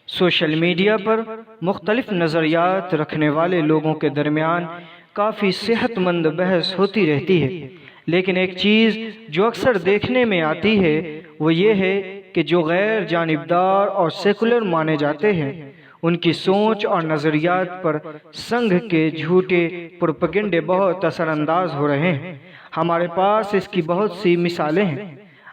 Social media پر مختلف نظریات رکھنے والے لوگوں کے درمیان کافی صحت مند بحث ہوتی رہتی ہے، لیکن ایک چیز جو اکثر دیکھنے میں آتی ہے وہ یہ ہے کہ جو غیر جانبدار اور سیکولر مانے جاتے ہیں ان کی سوچ اور نظریات پر سنگھ کے جھوٹے پروپیگنڈے بہت اثر انداز ہو رہے ہیں۔ ہمارے پاس اس کی بہت سی مثالیں ہیں۔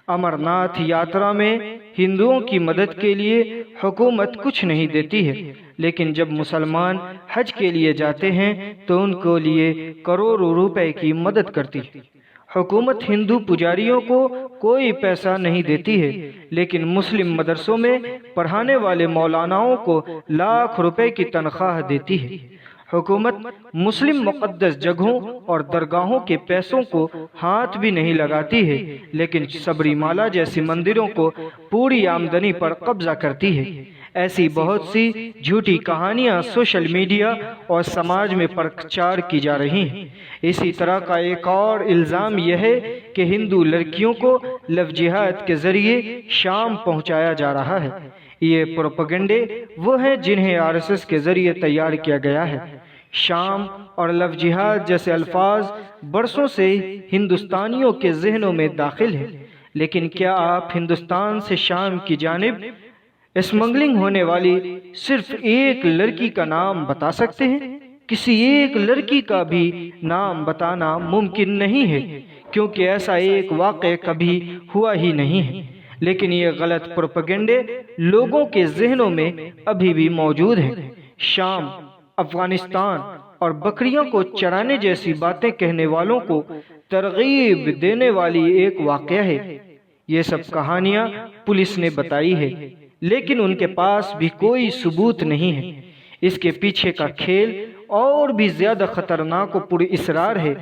امرناتھ یاترا میں ہندوؤں کی مدد کے لیے حکومت کچھ نہیں دیتی ہے، لیکن جب مسلمان حج کے لیے جاتے ہیں تو ان کو لیے کروڑوں روپے کی مدد کرتی ہے۔ حکومت ہندو پجاریوں کو کوئی پیسہ نہیں دیتی ہے، لیکن مسلم مدرسوں میں پڑھانے والے مولاناؤں کو لاکھ روپے کی تنخواہ دیتی ہے۔ حکومت مسلم مقدس جگہوں اور درگاہوں کے پیسوں کو ہاتھ بھی نہیں لگاتی ہے، لیکن سبری مالا جیسی مندروں کو پوری آمدنی پر قبضہ کرتی ہے۔ ایسی بہت سی جھوٹی کہانیاں سوشل میڈیا اور سماج میں پرچار کی جا رہی ہیں۔ اسی طرح کا ایک اور الزام یہ ہے کہ ہندو لڑکیوں کو لو جہاد کے ذریعے شام پہنچایا جا رہا ہے۔ یہ پروپیگنڈے وہ ہیں جنہیں RSS کے ذریعے تیار کیا گیا ہے۔ شام اور لو جہاد جیسے الفاظ برسوں سے ہندوستانیوں کے ذہنوں میں داخل ہیں، لیکن کیا آپ ہندوستان سے شام کی جانب اسمگلنگ ہونے والی صرف ایک لڑکی کا نام بتا سکتے ہیں؟ کسی ایک لڑکی کا بھی نام بتانا ممکن نہیں ہے، کیونکہ ایسا ایک واقعہ کبھی ہوا ہی نہیں ہے، لیکن یہ غلط پروپیگنڈے لوگوں کے ذہنوں میں ابھی بھی موجود ہیں۔ شام، افغانستان اور بکریوں کو چرانے جیسی باتیں کہنے والوں کو ترغیب دینے والی ایک واقعہ ہے۔ یہ سب کہانیاں پولیس نے بتائی ہے، لیکن ان کے پاس بھی کوئی ثبوت نہیں ہے۔ اس کے پیچھے کا کھیل اور بھی زیادہ خطرناک و پراسرار ہے۔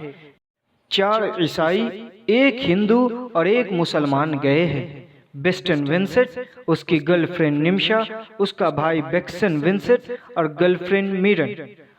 4 عیسائی، ایک ہندو اور ایک مسلمان گئے ہیں۔ بیسٹن ونسٹ، اس کی گرل فرینڈ نمشا، اس کا بھائی بیکسن ونسٹ اور گرل فرینڈ میرن،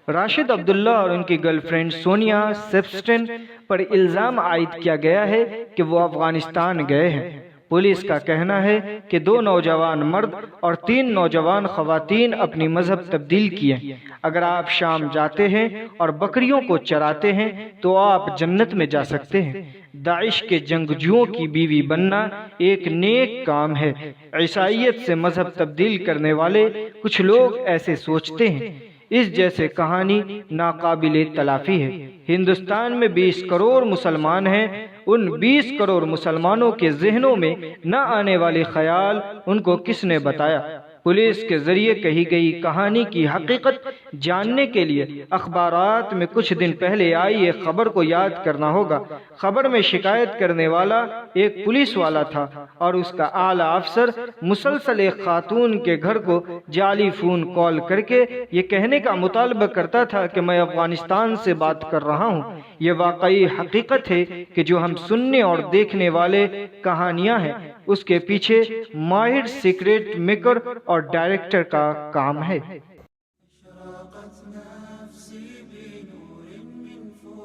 راشد عبداللہ اور ان کی گرل فرینڈ سونیا سیپسٹن پر الزام عائد کیا گیا ہے کہ وہ افغانستان گئے ہیں۔ پولیس کا کہنا ہے کہ 2 نوجوان مرد اور 3 نوجوان خواتین اپنی مذہب تبدیل کیے۔ اگر آپ شام جاتے ہیں اور بکریوں کو چراتے ہیں تو آپ جنت میں جا سکتے ہیں۔ داعش کے جنگجوؤں کی بیوی بننا ایک نیک کام ہے۔ عیسائیت سے مذہب تبدیل کرنے والے کچھ لوگ ایسے سوچتے ہیں۔ اس جیسے کہانی ناقابل تلافی ہے۔ ہندوستان میں 20 کروڑ مسلمان ہیں۔ ان 20 کروڑ مسلمانوں کے ذہنوں میں نہ آنے والے خیال ان کو کس نے بتایا؟ پولیس کے ذریعے کہی گئی کہانی کی حقیقت جاننے کے لیے اخبارات میں کچھ دن پہلے آئی ایک خبر کو یاد کرنا ہوگا۔ خبر میں شکایت کرنے والا ایک پولیس والا تھا اور اس کا اعلیٰ افسر مسلسل ایک خاتون کے گھر کو جعلی فون کال کر کے یہ کہنے کا مطالبہ کرتا تھا کہ میں افغانستان سے بات کر رہا ہوں۔ یہ واقعی حقیقت ہے کہ جو ہم سننے اور دیکھنے والے کہانیاں ہیں اس کے پیچھے ماہر سیکریٹ میکر اور ڈائریکٹر کا کام ہے۔